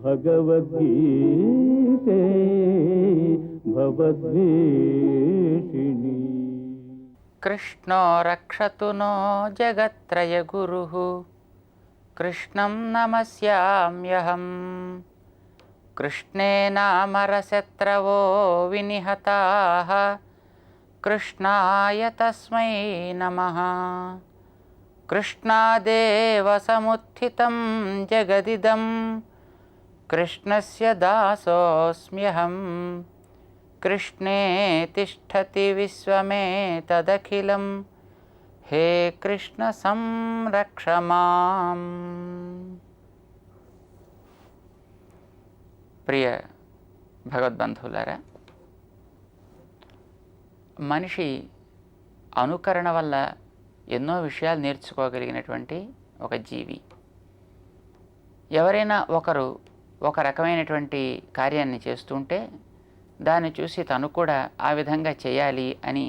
భగవద్గీతే భవద్వేషిణి. కృష్ణో రక్షతు no జగత్రయగురుః కృష్ణం నమస్యామ్యహం. కృష్ణేనామరశత్రవో వినిహతాః కృష్ణాయ తస్మై నమః. కృష్ణాదేవ సముత్థితం జగదిదం కృష్ణస్య దాసోస్మ్యహం. కృష్ణే తిష్టతి విశ్వమేతదఖిలం హే కృష్ణ సంరక్ష మాం. ప్రియ భగవద్బంధువులారా, మనిషి అనుకరణ వల్ల ఎన్నో విషయాలు నేర్చుకోగలిగినటువంటి ఒక జీవి. ఎవరైనా ఒకరు ఒక రకమైనటువంటి కార్యాన్ని చేస్తుంటే దాన్ని చూసి తను కూడా ఆ విధంగా చేయాలి అని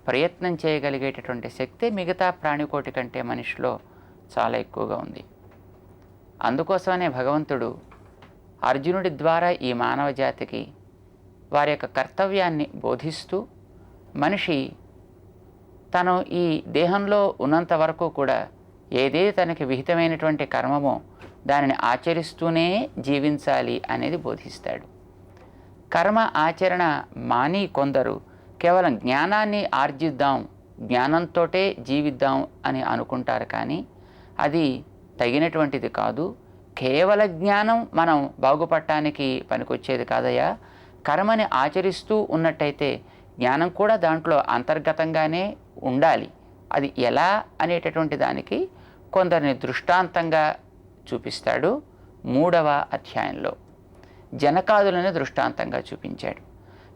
ప్రయత్నం చేయగలిగేటటువంటి శక్తి మిగతా ప్రాణికోటి కంటే మనిషిలో చాలా ఎక్కువగా ఉంది. అందుకోసమనే భగవంతుడు అర్జునుడి ద్వారా ఈ మానవ జాతికి వారి యొక్క కర్తవ్యాన్ని బోధిస్తూ, మనిషి తను ఈ దేహంలో ఉన్నంత వరకు కూడా ఏదేది తనకి విహితమైనటువంటి కర్మమో దానిని ఆచరిస్తూనే జీవించాలి అనేది బోధిస్తాడు. కర్మ ఆచరణ మాని కొందరు కేవలం జ్ఞానాన్ని ఆర్జిద్దాం, జ్ఞానంతోటే జీవిద్దాం అని అనుకుంటారు. కానీ అది తగినటువంటిది కాదు. కేవల జ్ఞానం మనం బాగుపడటానికి పనికొచ్చేది కాదయ్యా. కర్మని ఆచరిస్తూ ఉన్నట్టయితే జ్ఞానం కూడా దాంట్లో అంతర్గతంగానే ఉండాలి. అది ఎలా అనేటటువంటి దానికి కొందరిని దృష్టాంతంగా చూపిస్తాడు. 3వ అధ్యాయంలో జనకాదులని దృష్టాంతంగా చూపించాడు.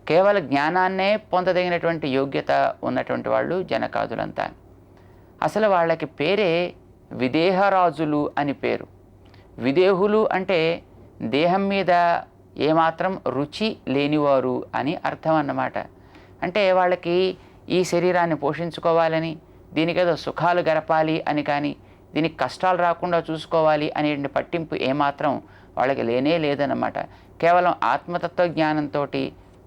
కేవల జ్ఞానాన్నే పొందదగినటువంటి యోగ్యత ఉన్నటువంటి వాళ్ళు జనకాదులంతా. అసలు వాళ్ళకి పేరే విదేహరాజులు అని పేరు. విదేహులు అంటే దేహం మీద ఏమాత్రం రుచి లేనివారు అని అర్థం అన్నమాట. అంటే వాళ్ళకి ఈ శరీరాన్ని పోషించుకోవాలని, దీనికేదో సుఖాలు గడపాలి అని, కానీ దీనికి కష్టాలు రాకుండా చూసుకోవాలి అనే పట్టింపు ఏమాత్రం వాళ్ళకి లేనే లేదన్నమాట. కేవలం ఆత్మతత్వ జ్ఞానంతో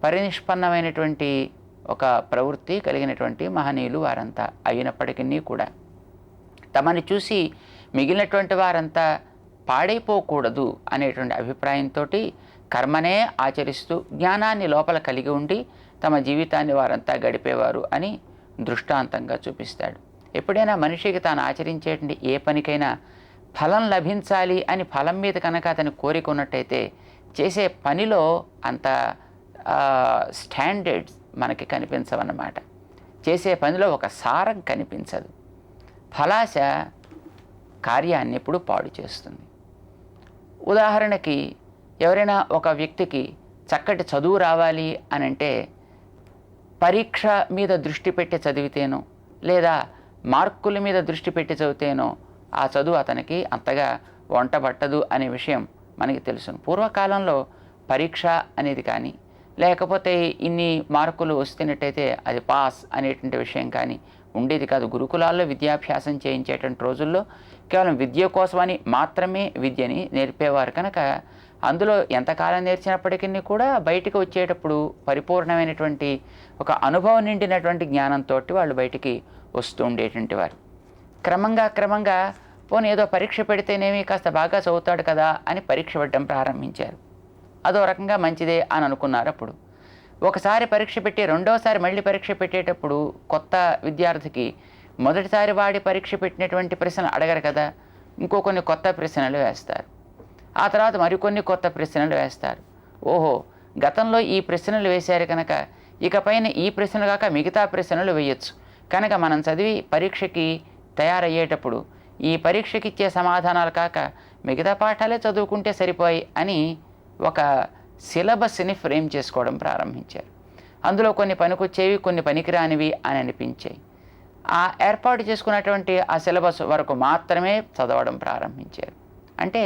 పరినిష్పన్నమైనటువంటి ఒక ప్రవృత్తి కలిగినటువంటి మహనీయులు వారంతా అయినప్పటికీ కూడా తమని చూసి మిగిలినటువంటి వారంతా పాడైపోకూడదు అనేటువంటి అభిప్రాయంతో కర్మనే ఆచరిస్తూ జ్ఞానాన్ని లోపల కలిగి ఉండి తమ జీవితాన్ని వారంతా గడిపేవారు అని దృష్టాంతంగా చూపిస్తాడు. ఎప్పుడైనా మనిషికి తాను ఆచరించేటువంటి ఏ పనికైనా ఫలం లభించాలి అని ఫలం మీద కనుక అతని కోరిక ఉన్నట్టయితే చేసే పనిలో అంత స్టాండర్డ్స్ మనకి కనిపించవన్నమాట. చేసే పనిలో ఒక సారం కనిపించదు. ఫలాశ కార్యాన్ని ఎప్పుడు పాడు చేస్తుంది. ఉదాహరణకి ఎవరైనా ఒక వ్యక్తికి చక్కటి చదువు రావాలి అని అంటే పరీక్ష మీద దృష్టి పెట్టి చదివితేనో లేదా మార్కుల మీద దృష్టి పెట్టి చదివితేనో ఆ చదువు అతనికి అంతగా వంటబట్టదు అనే విషయం మనకి తెలుసు. పూర్వకాలంలో పరీక్ష అనేది కానీ లేకపోతే ఇన్ని మార్కులు వస్తున్నట్టయితే అది పాస్ అనేటువంటి విషయం కానీ ఉండేది కాదు. గురుకులాల్లో విద్యాభ్యాసం చేయించేటువంటి రోజుల్లో కేవలం విద్య కోసమని మాత్రమే విద్యని నేర్పేవారు కనుక అందులో ఎంతకాలం నేర్చినప్పటికీ కూడా బయటికి వచ్చేటప్పుడు పరిపూర్ణమైనటువంటి ఒక అనుభవం నిండినటువంటి జ్ఞానంతో వాళ్ళు బయటికి వస్తూ ఉండేటువంటి వారు. క్రమంగా పోనీ ఏదో పరీక్ష పెడితేనేమి కాస్త బాగా చదువుతాడు కదా అని పరీక్ష పెట్టడం ప్రారంభించారు. అదో రకంగా మంచిదే అని అనుకున్నారు. అప్పుడు ఒకసారి పరీక్ష పెట్టి రెండోసారి మళ్ళీ పరీక్ష పెట్టేటప్పుడు కొత్త విద్యార్థికి మొదటిసారి వాడి పరీక్ష పెట్టినటువంటి ప్రశ్నలు అడగరు కదా, ఇంకో కొన్ని కొత్త ప్రశ్నలు వేస్తారు. ఆ తర్వాత మరికొన్ని కొత్త ప్రశ్నలు వేస్తారు. ఓహో, గతంలో ఈ ప్రశ్నలు వేశారు కనుక ఇకపైన ఈ ప్రశ్నలు కాక మిగతా ప్రశ్నలు వేయచ్చు కనుక మనం చదివి పరీక్షకి తయారయ్యేటప్పుడు ఈ పరీక్షకి ఇచ్చే సమాధానాలు కాక మిగతా పాఠాలే చదువుకుంటే సరిపోయి అని ఒక సిలబస్ని ఫ్రేమ్ చేసుకోవడం ప్రారంభించారు. అందులో కొన్ని పనికొచ్చేవి, కొన్ని పనికిరానివి అని అనిపించాయి. ఆ ఏర్పాటు చేసుకున్నటువంటి ఆ సిలబస్ వరకు మాత్రమే చదవడం ప్రారంభించారు. అంటే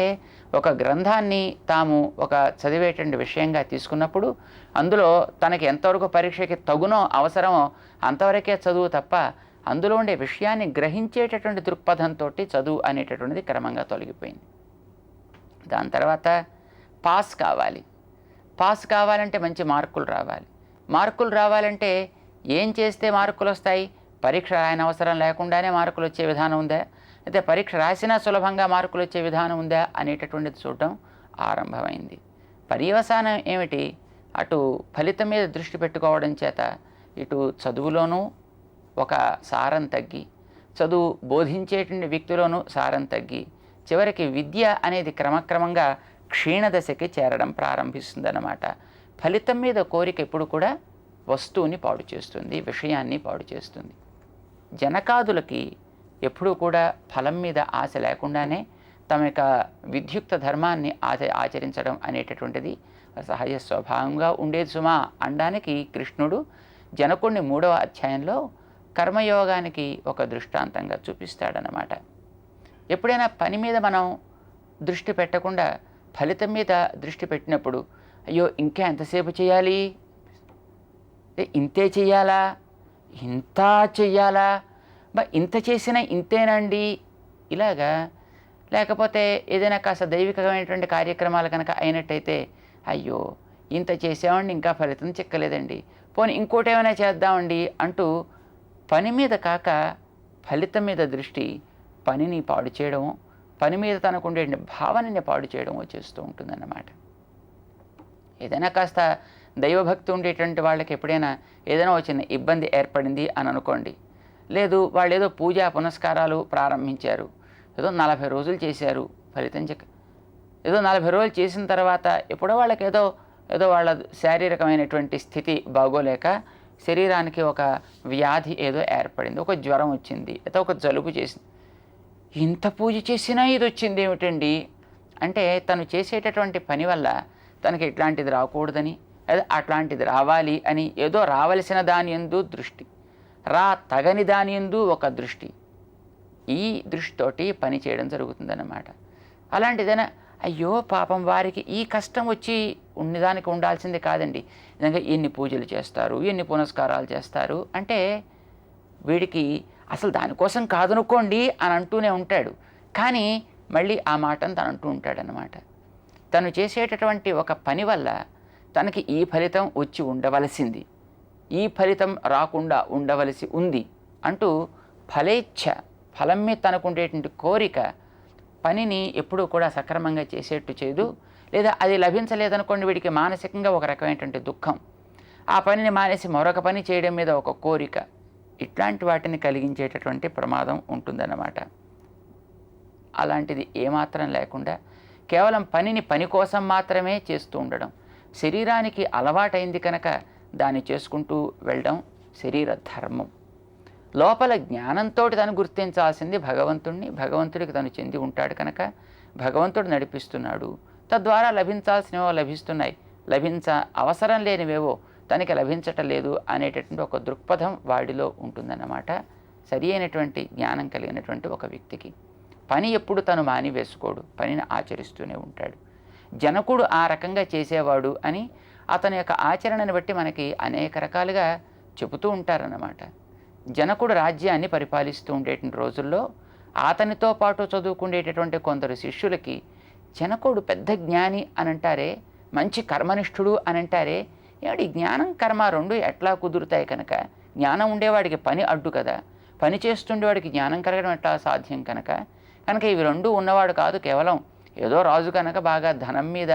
ఒక గ్రంథాన్ని తాము ఒక చదివేటువంటి విషయంగా తీసుకున్నప్పుడు అందులో తనకి ఎంతవరకు పరీక్షకి తగునో అవసరమో అంతవరకే చదువు తప్ప అందులో ఉండే విషయాన్ని గ్రహించేటటువంటి దృక్పథంతో చదువు అనేటటువంటిది క్రమంగా తొలగిపోయింది. దాని తర్వాత పాస్ కావాలి. పాస్ కావాలంటే మంచి మార్కులు రావాలి. మార్కులు రావాలంటే ఏం చేస్తే మార్కులు వస్తాయి? పరీక్ష రాయని అవసరం లేకుండానే మార్కులు వచ్చే విధానం ఉందా, అయితే పరీక్ష రాసినా సులభంగా మార్కులు వచ్చే విధానం ఉందా అనేటటువంటిది చూడటం ఆరంభమైంది. పర్యవసానం ఏమిటి? అటు ఫలితం మీద దృష్టి పెట్టుకోవడం చేత ఇటు చదువులోనూ ఒక సారం తగ్గి, చదువు బోధించేటువంటి వ్యక్తిలోనూ సారం తగ్గి, చివరికి విద్య అనేది క్రమక్రమంగా క్షీణదశకి చేరడం ప్రారంభిస్తుందన్నమాట. ఫలితం మీద కోరిక ఎప్పుడు కూడా వస్తువుని పాడు చేస్తుంది, విషయాన్ని పాడు చేస్తుంది. జనకాదులకి ఎప్పుడూ కూడా ఫలం మీద ఆశ లేకుండానే తమ యొక్క విద్యుక్త ధర్మాన్ని ఆచరించడం అనేటటువంటిది సహజ స్వభావంగా ఉండేది సుమా అనడానికి కృష్ణుడు జనకుడిని 3వ అధ్యాయంలో కర్మయోగానికి ఒక దృష్టాంతంగా చూపిస్తాడనమాట. ఎప్పుడైనా పని మీద మనం దృష్టి పెట్టకుండా ఫలితం మీద దృష్టి పెట్టినప్పుడు, అయ్యో ఇంకా ఎంతసేపు చేయాలి, ఇంతే చెయ్యాలా, ఇంత చెయ్యాలా, ఇంత చేసినా ఇంతేనండి ఇలాగా. లేకపోతే ఏదైనా కాస్త దైవికమైనటువంటి కార్యక్రమాలు కనుక అయినట్టయితే, అయ్యో ఇంత చేసామండి ఇంకా ఫలితం చిక్కలేదండి, పోనీ ఇంకోటి ఏమైనా చేద్దామండి అంటూ పని మీద కాక ఫలితం మీద దృష్టి పనిని పాడు చేయడం, పని మీద తనకు ఉండే భావనని పాడు చేయడం చేస్తూ ఉంటుందన్నమాట. ఏదైనా కాస్త దైవభక్తి ఉండేటువంటి వాళ్ళకి ఎప్పుడైనా ఏదైనా చిన్న ఇబ్బంది ఏర్పడింది అని అనుకోండి, లేదు వాళ్ళు ఏదో పూజా పునస్కారాలు ప్రారంభించారు, ఏదో 40 రోజులు చేశారు, ఫలితం ఏదో 40 రోజులు చేసిన తర్వాత ఎప్పుడో వాళ్ళకి ఏదో వాళ్ళ శారీరకమైనటువంటి స్థితి బాగోలేక శరీరానికి ఒక వ్యాధి ఏదో ఏర్పడింది, ఒక జ్వరం వచ్చింది, ఏదో ఒక జలుబు చేసింది, ఇంత పూజ చేసినా ఇది వచ్చింది ఏమిటండి అంటే తను చేసేటటువంటి పని వల్ల తనకి ఇట్లాంటిది రాకూడదని, అదే అట్లాంటిది రావాలి అని ఏదో రావలసిన దాని యందు దృష్టి, తగని దాని యందు ఒక దృష్టి, ఈ దృష్టితోటి పని చేయడం జరుగుతుందన్నమాట. అలాంటిదైనా అయ్యో పాపం వారికి ఈ కష్టం వచ్చి ఉన్నదానికి ఉండాల్సింది కాదండి, నిజంగా ఎన్ని పూజలు చేస్తారు, ఎన్ని పునస్కారాలు చేస్తారు అంటే వీడికి అసలు దానికోసం కాదనుకోండి అని అంటూనే ఉంటాడు. కానీ మళ్ళీ ఆ మాటను తను అంటూ ఉంటాడనమాట. తను చేసేటటువంటి ఒక పని వల్ల తనకి ఈ ఫలితం వచ్చి ఉండవలసింది, ఈ ఫలితం రాకుండా ఉండవలసి ఉంది అంటూ ఫలేచ్ఛ, ఫలం మీద తనకు ఉండేటువంటి కోరిక పనిని ఎప్పుడూ కూడా సక్రమంగా చేసేట్టు చేయదు. లేదా అది లభించలేదనుకోండి, వీడికి మానసికంగా ఒక రకమైనటువంటి దుఃఖం, ఆ పనిని మానేసి మరొక పని చేయడం మీద ఒక కోరిక, ఇట్లాంటి వాటిని కలిగించేటటువంటి ప్రమాదం ఉంటుందన్నమాట. అలాంటిది ఏమాత్రం లేకుండా కేవలం పనిని పని కోసం మాత్రమే చేస్తూ ఉండడం, శరీరానికి అలవాటైంది కనుక దాన్ని చేసుకుంటూ వెళ్ళడం శరీర ధర్మం. లోపల జ్ఞానంతో తను గుర్తించాల్సింది భగవంతుణ్ణి, భగవంతుడికి తను చెంది ఉంటాడు కనుక భగవంతుడు నడిపిస్తున్నాడు, తద్వారా లభించాల్సినవో లభిస్తున్నాయి, అవసరం లేనివేవో తనకి లభించటం లేదు అనేటటువంటి ఒక దృక్పథం వాడిలో ఉంటుందన్నమాట. సరి అయినటువంటి జ్ఞానం కలిగినటువంటి ఒక వ్యక్తికి పని ఎప్పుడు తను మానివేసుకోడు, పనిని ఆచరిస్తూనే ఉంటాడు. జనకుడు ఆ రకంగా చేసేవాడు అని అతని యొక్క ఆచరణను బట్టి మనకి అనేక రకాలుగా చెబుతూ ఉంటారన్నమాట. జనకుడు రాజ్యాన్ని పరిపాలిస్తూ ఉండేటువంటి రోజుల్లో అతనితో పాటు చదువుకునేటటువంటి కొందరు శిష్యులకి జనకుడు పెద్ద జ్ఞాని అని అంటారే, మంచి కర్మనిష్ఠుడు అని అంటారే, ఏమిటి జ్ఞానం కర్మ రెండు ఎట్లా కుదురుతాయి? కనుక జ్ఞానం ఉండేవాడికి పని అడ్డు కదా, పని చేస్తుండేవాడికి జ్ఞానం కలగడం ఎట్లా సాధ్యం? కనుక ఇవి రెండూ ఉన్నవాడు కాదు, కేవలం ఏదో రాజు కనుక బాగా ధనం మీద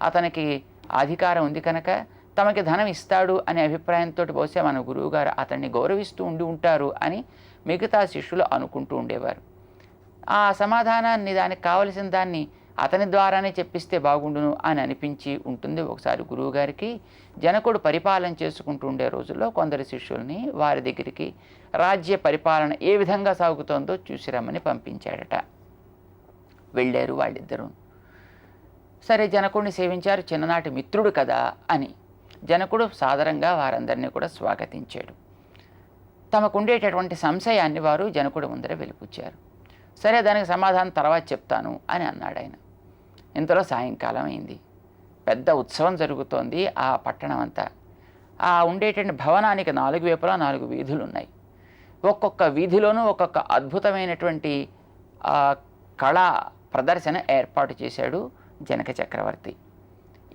అతనికి అధికారం ఉంది కనుక తమకి ధనం ఇస్తాడు అనే అభిప్రాయంతో బహుశా మన గురువుగారు అతన్ని గౌరవిస్తూ ఉంటారు అని మిగతా శిష్యులు అనుకుంటూ ఉండేవారు. ఆ సమాధానాన్ని, దానికి కావలసిన దాన్ని అతని ద్వారానే చెప్పిస్తే బాగుండును అని అనిపించి ఉంటుంది ఒకసారి గురువుగారికి. జనకుడు పరిపాలన చేసుకుంటూ ఉండే రోజుల్లో కొందరు శిష్యుల్ని వారి దగ్గరికి రాజ్య పరిపాలన ఏ విధంగా సాగుతోందో చూసి రమ్మని పంపించాడట. వెళ్ళారు వాళ్ళిద్దరూ. సరే, జనకుడిని సేవించారు, చిన్ననాటి మిత్రుడు కదా అని. జనకుడు సాదరంగా వారందరినీ కూడా స్వాగతించాడు. తమకుండేటటువంటి సంశయాన్ని వారు జనకుడి ముందర వెలిపుచ్చారు. సరే, దానికి సమాధానం తర్వాత చెప్తాను అని అన్నాడు ఆయన. ఇంతలో సాయంకాలం అయింది. పెద్ద ఉత్సవం జరుగుతోంది ఆ పట్టణం అంతా. ఆ ఉండేటువంటి భవనానికి 4 వైపులా 4 వీధులు ఉన్నాయి. ఒక్కొక్క వీధిలోనూ ఒక్కొక్క అద్భుతమైనటువంటి కళా ప్రదర్శన ఏర్పాటు చేశాడు జనక చక్రవర్తి.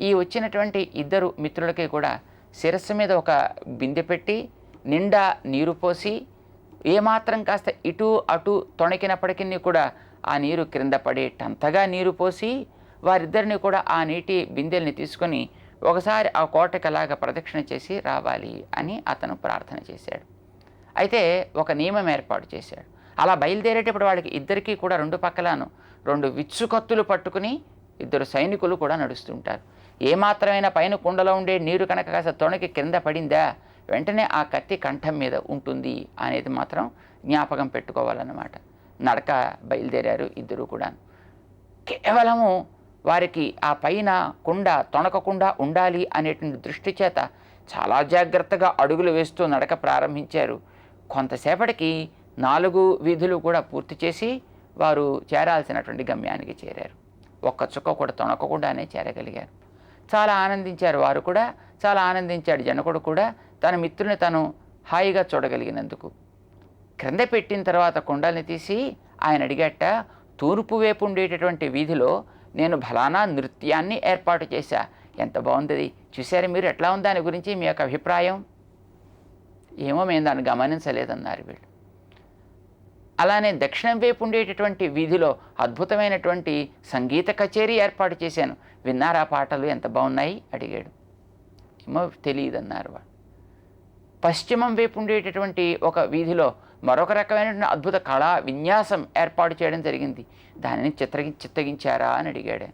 ఈ వచ్చినటువంటి ఇద్దరు మిత్రులకి కూడా శిరస్సు మీద ఒక బిందె పెట్టి నిండా నీరు పోసి ఏమాత్రం కాస్త ఇటు అటు తొణికినప్పటికీ కూడా ఆ నీరు క్రింద పడేటంతగా నీరు పోసి వారిద్దరిని కూడా ఆ నీటి బిందెల్ని తీసుకొని ఒకసారి ఆ కోటకలాగా ప్రదక్షిణ చేసి రావాలి అని అతను ప్రార్థన చేశాడు. అయితే ఒక నియమం ఏర్పాటు చేశాడు. అలా బయలుదేరేటప్పుడు వాళ్ళకి ఇద్దరికీ కూడా రెండు పక్కలను 2 విచ్చుకత్తులు పట్టుకుని ఇద్దరు సైనికులు కూడా నడుస్తుంటారు. ఏమాత్రమైనా పైన కుండలో ఉండే నీరు కనుక కాస్త తొణకి కింద పడిందా వెంటనే ఆ కత్తి కంఠం మీద ఉంటుంది అనేది మాత్రం జ్ఞాపకం పెట్టుకోవాలన్నమాట. నడక బయలుదేరారు ఇద్దరు కూడా. కేవలము వారికి ఆ పైన కుండ తొణకకుండా ఉండాలి అనేటువంటి దృష్టి చేత చాలా జాగ్రత్తగా అడుగులు వేస్తూ నడక ప్రారంభించారు. కొంతసేపటికి 4 వీధులు కూడా పూర్తి చేసి వారు చేరాల్సినటువంటి గమ్యానికి చేరారు. ఒక్క చుక్క కూడా తొణకకుండానే చేరగలిగారు. చాలా ఆనందించారు వారు కూడా, చాలా ఆనందించాడు జనకుడు కూడా తన మిత్రుని తను హాయిగా చూడగలిగినందుకు. క్రింద పెట్టిన తర్వాత కుండల్ని తీసి ఆయన అడిగట, తూర్పు వైపు ఉండేటటువంటి వీధిలో నేను ఫలానా నృత్యాన్ని ఏర్పాటు చేశా, ఎంత బాగుంది చూశారు మీరు, ఎట్లా ఉంది దాని గురించి మీ యొక్క అభిప్రాయం? ఏమో మేము దాన్ని గమనించలేదన్నారు వీళ్ళు. అలానే దక్షిణం వైపు ఉండేటటువంటి వీధిలో అద్భుతమైనటువంటి సంగీత కచేరీ ఏర్పాటు చేశాను, విన్నారా పాటలు ఎంత బాగున్నాయి అడిగాడు. ఏమో తెలియదన్నారు వాళ్ళు. పశ్చిమం వైపు ఉండేటటువంటి ఒక వీధిలో మరొక రకమైనటువంటి అద్భుత కళా విన్యాసం ఏర్పాటు చేయడం జరిగింది, దానిని చిత్తగించారా అని అడిగాడు.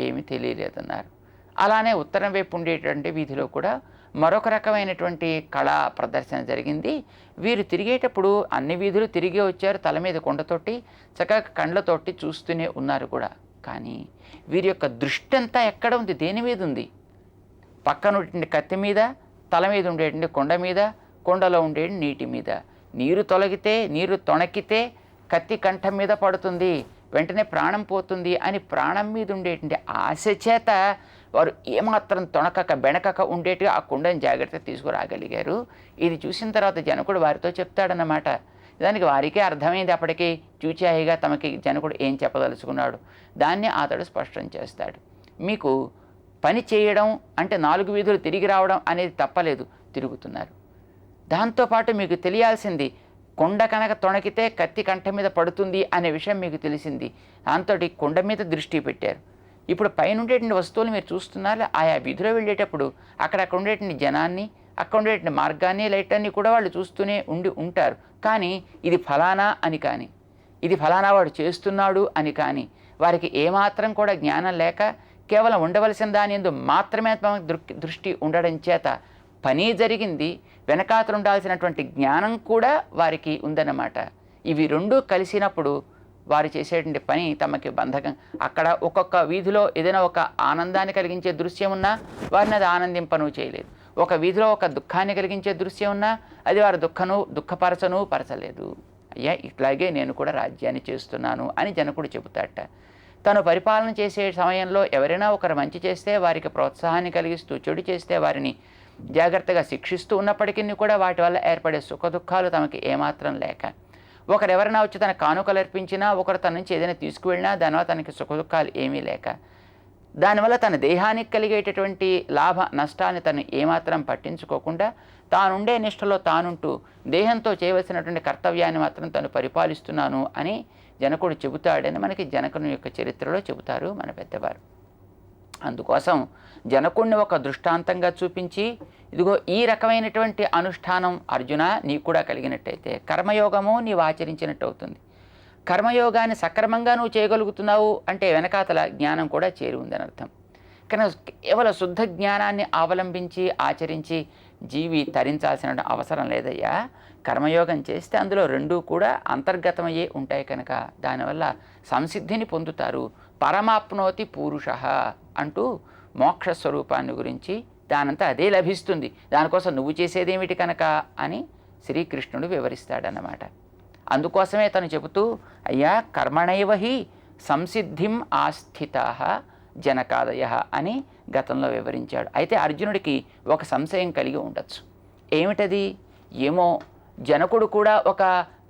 ఏమీ తెలియలేదన్నారు. అలానే ఉత్తరం వైపు ఉండేటువంటి వీధిలో కూడా మరొక రకమైనటువంటి కళా ప్రదర్శన జరిగింది. వీరు తిరిగేటప్పుడు అన్ని వీధులు తిరిగి వచ్చారు, తల మీద కొండతోటి చక్కగా కండ్లతోటి చూస్తూనే ఉన్నారు కూడా. కానీ వీరి యొక్క దృష్టి అంతా ఎక్కడ ఉంది, దేని మీద ఉంది? పక్కన ఉండేటువంటి కత్తి మీద, తల మీద ఉండేటువంటి కొండ మీద, కొండలో ఉండే నీటి మీద. నీరు తొలగితే, నీరు తొణకితే కత్తి కంఠం మీద పడుతుంది, వెంటనే ప్రాణం పోతుంది అని ప్రాణం మీద ఉండేటువంటి ఆశ చేత వారు ఏమాత్రం తొణకక బెణకక ఉండేట్టుగా ఆ కుండని జాగ్రత్తగా తీసుకురాగలిగారు. ఇది చూసిన తర్వాత జనకుడు వారితో చెప్తాడన్నమాట. దానికి వారికే అర్థమైంది అప్పటికి, చూచాయిగా తమకి జనకుడు ఏం చెప్పదలుచుకున్నాడు. దాన్ని అతడు స్పష్టం చేస్తాడు. మీకు పని చేయడం అంటే 4 వీధులు తిరిగి రావడం అనేది తప్పలేదు, తిరుగుతున్నారు. దాంతోపాటు మీకు తెలియాల్సింది, కొండ కనుక తొణకితే కత్తి కంఠం మీద పడుతుంది అనే విషయం మీకు తెలిసింది. దాంతో కొండ మీద దృష్టి పెట్టారు. ఇప్పుడు పైన ఉండేటువంటి వస్తువులు మీరు చూస్తున్నారు. ఆయా వీధిలో వెళ్ళేటప్పుడు అక్కడక్కడ ఉండేటువంటి జనాన్ని, అక్కడ ఉండేటువంటి మార్గాన్ని, లైట్లన్నీ కూడా వాళ్ళు చూస్తూనే ఉంటారు. కానీ ఇది ఫలానా అని కానీ, ఇది ఫలానా వాడు చేస్తున్నాడు అని కానీ వారికి ఏమాత్రం కూడా జ్ఞానం లేక కేవలం ఉండవలసిన దాని యందు మాత్రమే దృష్టి ఉండడం చేత పని జరిగింది, వెనకాతలు ఉండాల్సినటువంటి జ్ఞానం కూడా వారికి ఉందన్నమాట. ఇవి రెండూ కలిసినప్పుడు వారు చేసేటువంటి పని తమకి బంధకం. అక్కడ ఒక్కొక్క వీధిలో ఏదైనా ఒక ఆనందాన్ని కలిగించే దృశ్యం ఉన్నా వారిని అది ఆనందింపను చేయలేదు. ఒక వీధిలో ఒక దుఃఖాన్ని కలిగించే దృశ్యం ఉన్నా అది వారు పరచలేదు. అయ్యా ఇట్లాగే నేను కూడా రాజ్యాన్ని చేస్తున్నాను అని జనకుడు చెబుతాట. తను పరిపాలన చేసే సమయంలో ఎవరైనా ఒకరు మంచి చేస్తే వారికి ప్రోత్సాహాన్ని కలిగిస్తూ, చెడు చేస్తే వారిని జాగ్రత్తగా శిక్షిస్తూ ఉన్నప్పటికీ కూడా వాటి వల్ల ఏర్పడే సుఖ దుఃఖాలు తమకి ఏమాత్రం లేక, ఒకరు ఎవరైనా వచ్చి తన కానుకలు అర్పించినా, ఒకరు తన నుంచి ఏదైనా తీసుకువెళ్ళినా దానివల్ల తనకి సుఖ దుఃఖాలు ఏమీ లేక, దానివల్ల తన దేహానికి కలిగేటటువంటి లాభ నష్టాన్ని తను ఏమాత్రం పట్టించుకోకుండా తానుండే నిష్టలో తానుంటూ దేహంతో చేయవలసినటువంటి కర్తవ్యాన్ని మాత్రం తను పరిపాలిస్తున్నాను అని జనకుడు చెబుతాడని మనకి జనకుని యొక్క చరిత్రలో చెబుతారు మన పెద్దవారు. అందుకోసం జనకుడిని ఒక దృష్టాంతంగా చూపించి, ఇదిగో ఈ రకమైనటువంటి అనుష్ఠానం అర్జున నీకు కూడా కలిగినట్టయితే కర్మయోగము నీవు ఆచరించినట్టు అవుతుంది. కర్మయోగాన్ని సక్రమంగా నువ్వు చేయగలుగుతున్నావు అంటే వెనకాతల జ్ఞానం కూడా చేరి ఉందని అర్థం. కానీ కేవలం శుద్ధ జ్ఞానాన్ని అవలంబించి ఆచరించి జీవి తరించాల్సిన అవసరం లేదయ్యా. కర్మయోగం చేస్తే అందులో రెండూ కూడా అంతర్గతమయ్యే ఉంటాయి కనుక దానివల్ల సంసిద్ధిని పొందుతారు. పరమాప్నోతి పూరుషః అంటూ మోక్ష స్వరూపాన్ని గురించి దానంతా అదే లభిస్తుంది, దానికోసం నువ్వు చేసేదేమిటి కనుక అని శ్రీకృష్ణుడు వివరిస్తాడన్నమాట. అందుకోసమే తను చెబుతూ, అయ్యా కర్మణైవ హి సంసిద్ధిం ఆస్థితాః జనకాదయః అని గతంలో వివరించాడు. అయితే అర్జునుడికి ఒక సంశయం కలిగి ఉండొచ్చు. ఏమిటది? ఏమో జనకుడు కూడా ఒక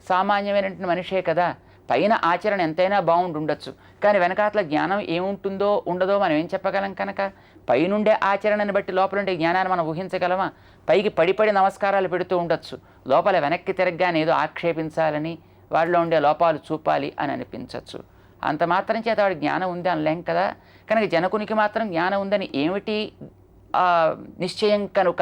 సామాన్యమైనటువంటి మనిషే కదా, పైన ఆచరణ ఎంతైనా బాగుండుండొచ్చు, కానీ వెనకాతల జ్ఞానం ఏముంటుందో ఉండదో మనం ఏం చెప్పగలం కనుక పైనుండే ఆచరణను బట్టి లోపలుండే జ్ఞానాన్ని మనం ఊహించగలమా? పైకి పడి నమస్కారాలు పెడుతూ ఉండొచ్చు, లోపల వెనక్కి తిరగగానే ఏదో ఆక్షేపించాలని, వాడిలో ఉండే లోపాలు చూపాలి అని అనిపించవచ్చు. అంత మాత్రం చేత వాడి జ్ఞానం ఉంది అనలేం కదా. కనుక జనకునికి మాత్రం జ్ఞానం ఉందని ఏమిటి నిశ్చయం కనుక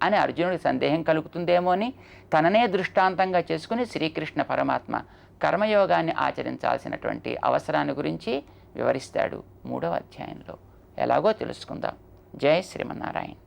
అని అర్జునుడికి సందేహం కలుగుతుందేమో అని తననే దృష్టాంతంగా చేసుకుని శ్రీకృష్ణ పరమాత్మ కర్మయోగాన్ని ఆచరించాల్సినటువంటి అవసరాన్ని గురించి వివరిస్తాడు 3వ అధ్యాయంలో. ఎలాగో తెలుసుకుందాం. జై శ్రీమన్నారాయణ.